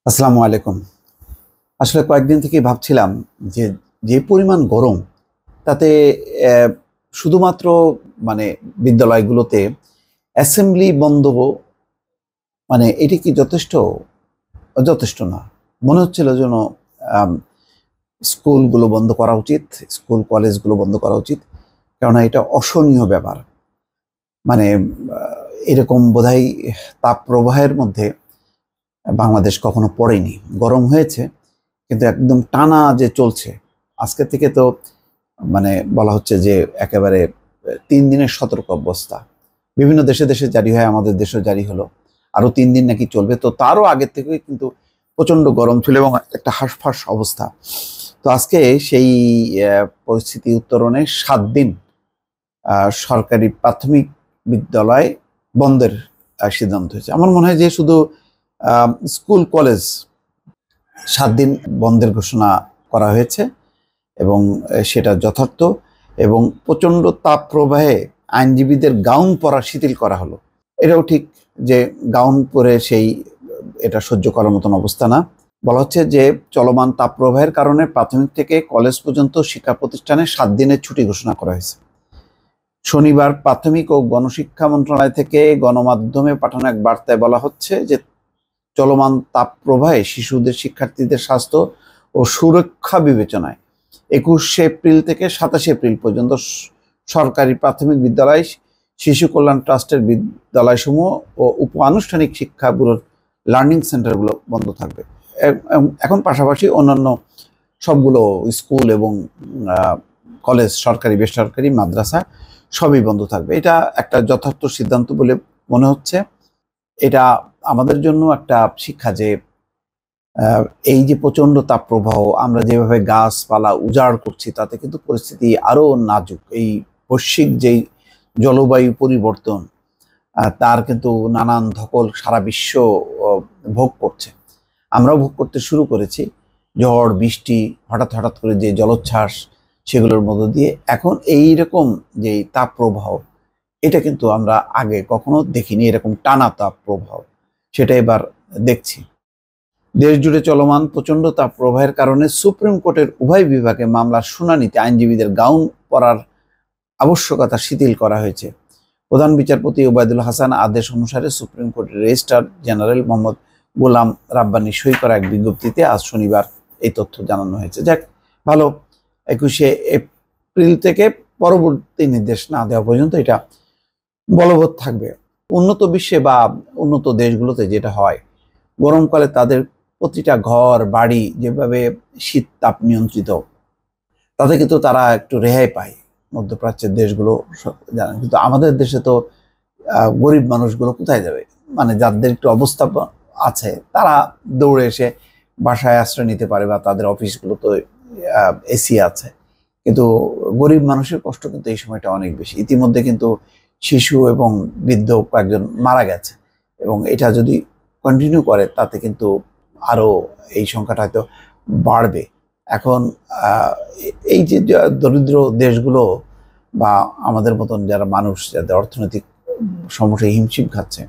আসসালামু আলাইকুম। আসলে কয়েকদিন থেকেই ভাবছিলাম যে, যে পরিমাণ গরম তাতে অ্যা শুধুমাত্র মানে বিদ্যালয়গুলোতে অ্যাসেম্বলি বন্ধ এটা কি যথেষ্ট? যথেষ্ট না। মনে হচ্ছিল যেন আম স্কুলগুলো বন্ধ করা উচিত, স্কুল কলেজগুলো বন্ধ করা উচিত। কেননা এটা অসহনীয় ব্যাপার। মানে আ এরকম বোধহয় তাপপ্রবাহের মধ্যে বাংলাদেশ কখনো পড়েনি। গরম হয়েছে কিন্তু একদম টানা যে চলছে, আজকে থেকে তো বলা হচ্ছে যে একেবারে ৩ দিনের সতর্ক অবস্থা। বিভিন্ন দেশে, দেশে জারি হয়, আমাদের দেশেও জারি হলো। আরো ৩ দিন নাকি চলবে। তো তারও আগের থেকেই কিন্তু প্রচণ্ড গরম ছিল এবং একটা হাঁসফাঁস অবস্থা। তো আজকে সেই পরিস্থিতি উত্তরণে ৭ দিন আ সরকারি প্রাথমিক বিদ্যালয় বন্ধের সিদ্ধান্ত হয়েছে। আমার মনে হয় যে শুধু আ স্কুল, কলেজ ৭ দিন বন্ধের ঘোষণা করা হয়েছে এবং সেটা যথার্থ এবং প্রচণ্ড তাপপ্রবাহে আইনজীবীদের গাউন পরা শিথিল করা হলো। এটাও ঠিক যে গাউন পরে এটা সহ্য করার মতন অবস্থা না। বলা হচ্ছে যে চলমান তাপপ্রবাহের কারণে প্রাথমিক থেকে কলেজ পর্যন্ত শিক্ষা প্রতিষ্ঠানে ৭ দিনের ছুটি ঘোষণা করা হয়েছে। শনিবার প্রাথমিক ও গণশিক্ষা মন্ত্রণালয় থেকে গণমাধ্যমে পাঠানো এক বার্তায় বলা হচ্ছে যে চলমান তাপপ্রবাহে শিশুদের শিক্ষার্থীদের স্বাস্থ্য ও সুরক্ষা বিবেচনায় ২১শে এপ্রিল থেকে ২৭শে এপ্রিল পর্যন্ত সরকারি প্রাথমিক বিদ্যালয়, শিশু কল্যাণ ট্রাস্টের বিদ্যালয়সমূহ ও উপ আনুষ্ঠানিক শিক্ষা ব্যুরোর লার্নিং সেন্টারগুলো বন্ধ থাকবে। এখন পাশাপাশি অন্যান্য সবগুলো স্কুল এবং কলেজ, সরকারি বেসরকারি মাদ্রাসা সবই বন্ধ থাকবে। এটা একটা যথার্থ সিদ্ধান্ত বলে মনে হচ্ছে। এটা আমাদের জন্য একটা শিক্ষা যে এই যে প্রচণ্ড তাপপ্রবাহ, আমরা যেভাবে গাছপালা উজাড় করছি তাতে কিন্তু পরিস্থিতি আরও নাজুক। এই বৈশ্বিক যেই জলবায়ু পরিবর্তন তার কিন্তু নানান ধকল সারা বিশ্ব ভোগ করছে। আমরাও ভোগ করতে শুরু করেছি। ঝড়, বৃষ্টি, হঠাৎ হঠাৎ করে যে জলোচ্ছ্বাস, সেগুলোর মধ্য দিয়ে এখন এইরকম যেই তাপপ্রবাহ, এটা কিন্তু আমরা আগে কখনো দেখিনি, এরকম টানা তাপপ্রবাহ। সেটা এবার দেখছি। দেশ জুড়ে চলমান প্রচণ্ড তাপপ্রবাহের কারণে সুপ্রিম কোর্টের উভয় বিভাগে মামলার শুনানিতে আইনজীবীদের গাউন পরার আবশ্যকতা শিথিল করা হয়েছে। প্রধান বিচারপতি ওবায়দুল হাসান আদেশ অনুসারে সুপ্রিম কোর্টের রেজিস্ট্রার জেনারেল মোহাম্মদ গোলাম রাব্বানী সই করা এক বিজ্ঞপ্তিতে আজ শনিবার এই তথ্য জানানো হয়েছে। যাক, ভালো। ২১শে এপ্রিল থেকে পরবর্তী নির্দেশ না দেওয়া পর্যন্ত এটা বলবৎ থাকবে। উন্নত বিশ্বে বা উন্নত দেশগুলোতে যেটা হয়, গরমকালে তাদের প্রতিটা ঘর বাড়ি যেভাবে শীত তাপ নিয়ন্ত্রিত, তাতে কিন্তু তারা একটু রেহাই পায়। মধ্যপ্রাচ্যের দেশগুলো জানেন, কিন্তু আমাদের দেশে তো গরিব মানুষগুলো কোথায় যাবে? যাদের একটু অবস্থা আছে তারা দৌড়ে এসে বাসায় আশ্রয় নিতে পারে বা তাদের অফিসগুলো তো এসি আছে, কিন্তু গরিব মানুষের কষ্ট কিন্তু এই সময়টা অনেক বেশি। ইতিমধ্যে কিন্তু শিশু এবং বৃদ্ধ কয়েকজন মারা গেছে এবং এটা যদি কন্টিনিউ করে তাতে কিন্তু আরও এই সংখ্যাটা হয়তো বাড়বে। এখন এই যে দরিদ্র দেশগুলো বা আমাদের মতন যারা মানুষ, যাদের অর্থনৈতিক সমস্যায় হিমশিম খাচ্ছে,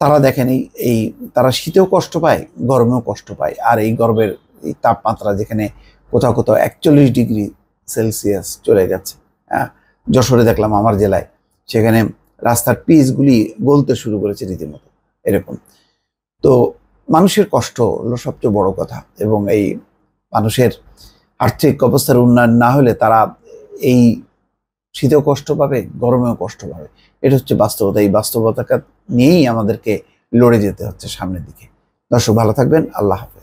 তারা দেখেন এই তারা শীতেও কষ্ট পায়, গরমেও কষ্ট পায়। আর এই গরমের এই তাপমাত্রা যেখানে কোথাও কোথাও ৪১ ডিগ্রি সেলসিয়াস চলে গেছে। হ্যাঁ, যশোরে দেখলাম, আমার জেলায়, সেখানে রাস্তার পিচগুলি গলতে শুরু করেছে রীতিমতো এরকম। তো মানুষের কষ্ট হলো সবচেয়ে বড় কথা এবং এই মানুষের আর্থিক অবস্থার উন্নয়ন না হলে তারা এই শীতেও কষ্ট পাবে, গরমেও কষ্ট পাবে। এটা হচ্ছে বাস্তবতা। এই বাস্তবতাকে নিয়েই আমাদেরকে লড়ে যেতে হচ্ছে সামনের দিকে। দর্শক, ভালো থাকবেন। আল্লাহ হাফেজ।